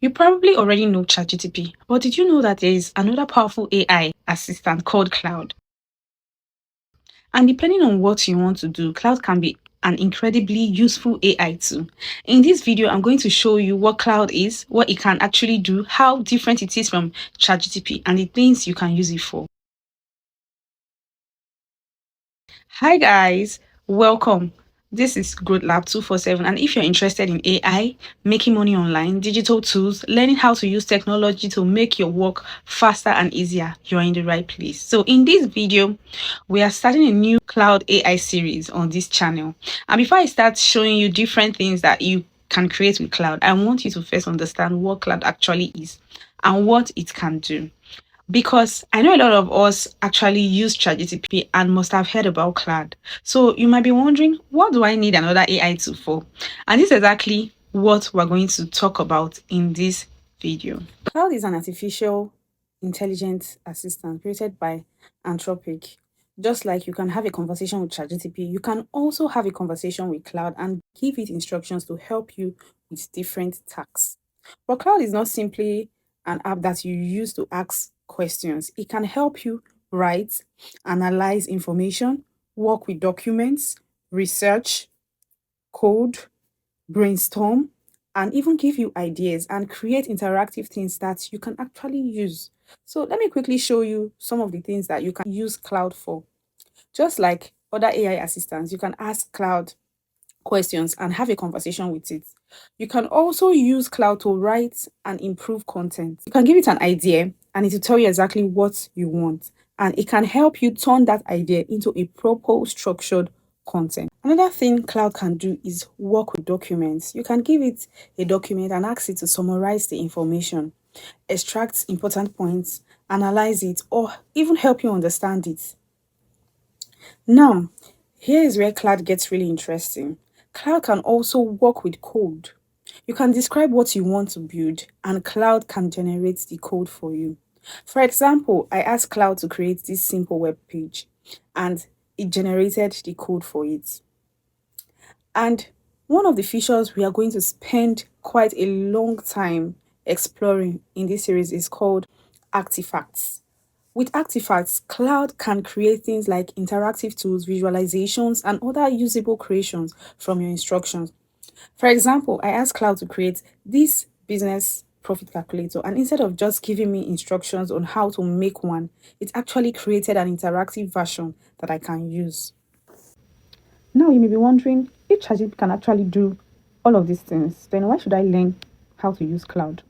You probably already know ChatGPT, but did you know that there is another powerful AI assistant called Claude? And depending on what you want to do, Claude can be an incredibly useful AI tool. In this video, I'm going to show you what Claude is, what it can actually do, how different it is from ChatGPT, and the things you can use it for. Hi guys, welcome. This is Growth Lab 247, and if you're interested in AI, making money online, digital tools, learning how to use technology to make your work faster and easier, you're in the right place. So in this video, we are starting a new Cloud AI series on this channel. And before I start showing you different things that you can create with Cloud, I want you to first understand what Cloud actually is and what it can do. Because I know a lot of us actually use ChatGPT and must have heard about Claude. So you might be wondering, what do I need another AI tool for? And this is exactly what we're going to talk about in this video. Claude is an artificial intelligence assistant created by Anthropic. Just like you can have a conversation with ChatGPT, you can also have a conversation with Claude and give it instructions to help you with different tasks. But Claude is not simply an app that you use to ask questions. It can help you write, analyze information, work with documents, research, code, brainstorm, and even give you ideas and create interactive things that you can actually use. So let me quickly show you some of the things that you can use Claude for. Just like other AI assistants, you can ask Claude questions and have a conversation with it. You can also use Claude to write and improve content. You can give it an idea and it will tell you exactly what you want. And it can help you turn that idea into a proper structured content. Another thing Claude can do is work with documents. You can give it a document and ask it to summarize the information, extract important points, analyze it, or even help you understand it. Now, here is where Claude gets really interesting. Claude can also work with code. You can describe what you want to build, and Claude can generate the code for you. For example, I asked Claude to create this simple web page, and it generated the code for it. And one of the features we are going to spend quite a long time exploring in this series is called artifacts. With artifacts, Claude can create things like interactive tools, visualizations, and other usable creations from your instructions. For example, I asked Claude to create this business profit calculator, and instead of just giving me instructions on how to make one, it actually created an interactive version that I can use. Now you may be wondering, if ChatGPT can actually do all of these things, then why should I learn how to use Claude?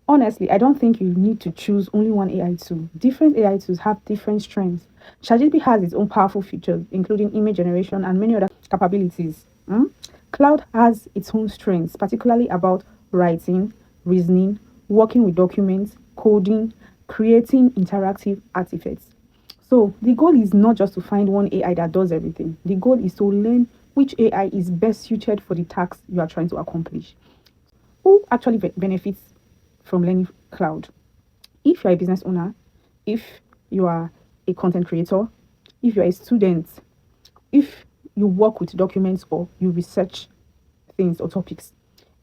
Honestly, I don't think you need to choose only one AI tool. Different AI tools have different strengths. ChatGPT has its own powerful features, including image generation and many other capabilities. Cloud has its own strengths, particularly about writing, reasoning, working with documents, coding, creating interactive artifacts. So the goal is not just to find one AI that does everything. The goal is to learn which AI is best suited for the task you are trying to accomplish. Who actually benefits from learning Cloud? If you're a business owner, if you are a content creator, if you're a student, if you work with documents or you research things or topics,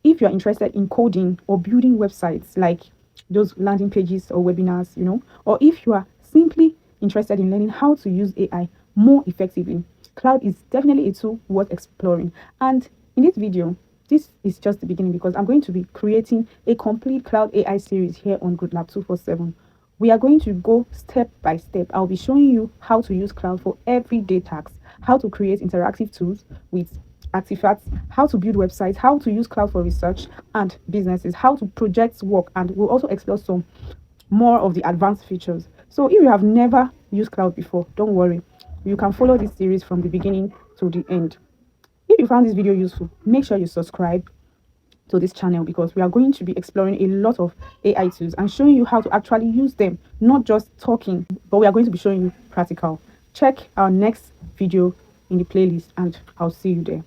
if you're interested in coding or building websites like those landing pages or webinars, or if you are simply interested in learning how to use AI more effectively, Cloud is definitely a tool worth exploring. And in this video, this is just the beginning because I'm going to be creating a complete Cloud AI series here on Good Lab 247. We are going to go step by step. I'll be showing you how to use Cloud for everyday tasks, how to create interactive tools with artifacts, how to build websites, how to use Cloud for research and businesses, how to project work, and we'll also explore some more of the advanced features. So if you have never used Cloud before, don't worry. You can follow this series from the beginning to the end. If you found this video useful, make sure you subscribe to this channel because we are going to be exploring a lot of AI tools and showing you how to actually use them, not just talking, but we are going to be showing you practical. Check our next video in the playlist and I'll see you there.